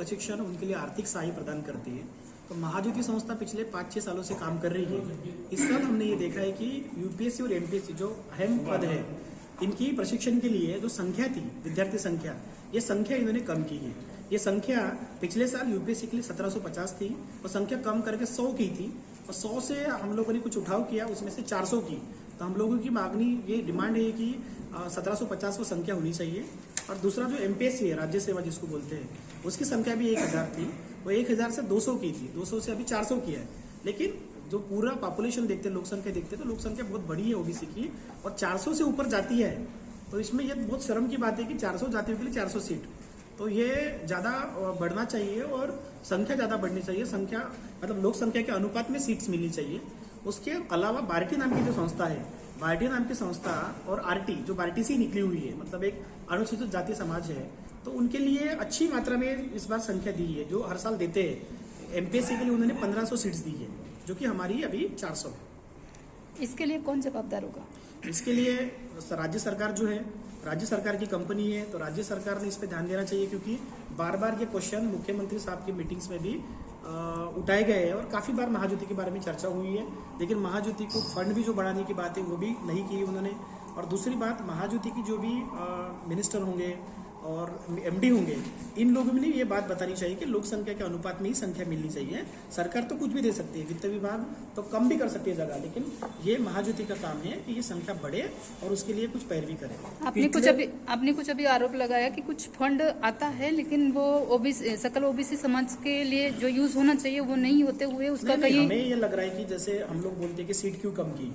प्रशिक्षण, उनके लिए आर्थिक सहाय प्रदान करती है। तो महाज्योति संस्था पिछले 5-6 सालों से काम कर रही है। इस साल हमने ये देखा है कि यूपीएससी और एमपीएससी जो अहम पद है, इनकी प्रशिक्षण के लिए जो संख्या थी, विद्यार्थी संख्या, ये संख्या इन्होंने कम की है। ये संख्या पिछले साल यूपीएससी के लिए 1750 थी, और संख्या कम करके 100 की थी, और 100 से हम लोगों ने कुछ उठाव किया, उसमें से 400 की। तो हम लोगों की मांगनी, ये डिमांड है कि 1750 वो संख्या होनी चाहिए। और दूसरा जो एमपीएससी है, राज्य सेवा जिसको बोलते हैं, उसकी संख्या भी 1000 थी, वो 1000 से 200 की थी, 200 से अभी 400 की है। लेकिन जो पूरा पॉपुलेशन देखते हैं, लोक संख्या देखते हैं, तो लोक संख्या बहुत बड़ी है ओबीसी की, और 400 से ऊपर जाती है। तो इसमें ये बहुत शर्म की बात है कि 400 जातियों के लिए 400 सीट, तो ये ज़्यादा बढ़ना चाहिए और संख्या ज़्यादा बढ़नी चाहिए। संख्या मतलब लोक संख्या के अनुपात में सीट्स मिलनी चाहिए। उसके अलावा बार्टी नाम की जो संस्था है, बार्टी नाम की संस्था और आरटी, जो बार्टी से निकली हुई है, मतलब एक अनुसूचित जाति समाज है, तो उनके लिए अच्छी मात्रा में इस बार संख्या दी है, जो हर साल देते हैं। एमपीएससी के लिए उन्होंने 1500 सीट्स दी है, जो कि हमारी अभी 400 है। इसके लिए कौन जवाबदार होगा? इसके लिए राज्य सरकार जो है, राज्य सरकार की कंपनी है, तो राज्य सरकार ने इस पे ध्यान देना चाहिए, क्योंकि बार बार ये क्वेश्चन मुख्यमंत्री साहब की मीटिंग्स में भी उठाए गए हैं, और काफ़ी बार महाज्योति के बारे में चर्चा हुई है। लेकिन महाज्योति को फंड भी जो बढ़ाने की बात है, वो भी नहीं की उन्होंने। और दूसरी बात, महाज्योति की जो भी मिनिस्टर होंगे और एमडी होंगे, इन लोगों ने ये बात बतानी चाहिए कि लोक संख्या के अनुपात में ही संख्या मिलनी चाहिए। सरकार तो कुछ भी दे सकती है, वित्त विभाग तो कम भी कर सकती है जगह, लेकिन ये महाज्योति का काम है कि ये संख्या बढ़े और उसके लिए कुछ पैरवी करे। आपने कुछ अभी आरोप लगाया कि कुछ फंड आता है, लेकिन वो ओबीसी, सकल ओबीसी समाज के लिए जो यूज होना चाहिए वो नहीं होते हुए उसका कहीं। हमें ये लग रहा है कि जैसे हम लोग बोलते हैं कि सीट क्यों कम की,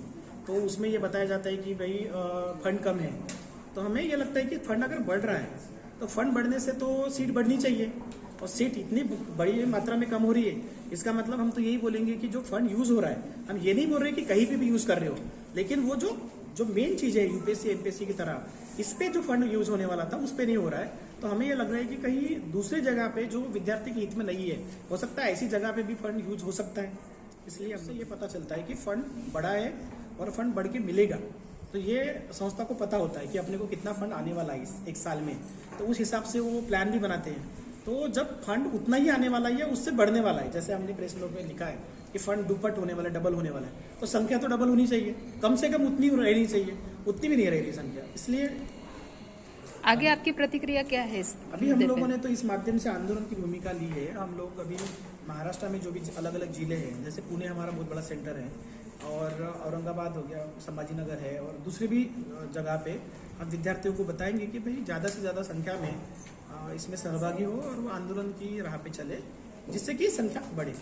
तो उसमें ये बताया जाता है कि भाई फंड कम है। तो हमें ये लगता है कि फंड अगर बढ़ रहा है, तो फंड बढ़ने से तो सीट बढ़नी चाहिए, और सीट इतनी बड़ी मात्रा में कम हो रही है, इसका मतलब हम तो यही बोलेंगे कि जो फंड यूज हो रहा है, हम ये नहीं बोल रहे कि कहीं पे भी यूज कर रहे हो, लेकिन वो जो मेन चीज है यूपीएससी एमपीएससी की तरह, इस पे जो फंड यूज होने वाला था उस पे नहीं हो रहा है। तो हमें ये लग रहा है कि कहीं दूसरी जगह पे जो विद्यार्थी के हित में नहीं है, हो सकता है ऐसी जगह पे भी फंड यूज हो सकता है। इसलिए हमसे ये पता चलता है कि फंड बढ़ा है और फंड बढ़ के मिलेगा। तो ये संस्था को पता होता है कि अपने को कितना फंड आने वाला है इस एक साल में, तो उस हिसाब से वो प्लान भी बनाते हैं। तो जब फंड उतना ही आने वाला है, उससे बढ़ने वाला है, जैसे हमने प्रेस नोट में लिखा है कि फंड दुपट होने वाला है, डबल होने वाला है, तो संख्या तो डबल होनी चाहिए, कम से कम उतनी रहनी चाहिए, उतनी भी नहीं रह रही संख्या। इसलिए आगे आपकी प्रतिक्रिया क्या है? अभी हम लोगों ने तो इस माध्यम से आंदोलन की भूमिका ली है। हम लोग अभी महाराष्ट्र में जो भी अलग अलग जिले हैं, जैसे पुणे हमारा बहुत बड़ा सेंटर है, और औरंगाबाद हो गया, संभाजी नगर है, और दूसरे भी जगह पे हम विद्यार्थियों को बताएंगे कि भाई ज़्यादा से ज़्यादा संख्या में इसमें सहभागी हो और वो आंदोलन की राह पे चले, जिससे कि संख्या बढ़े।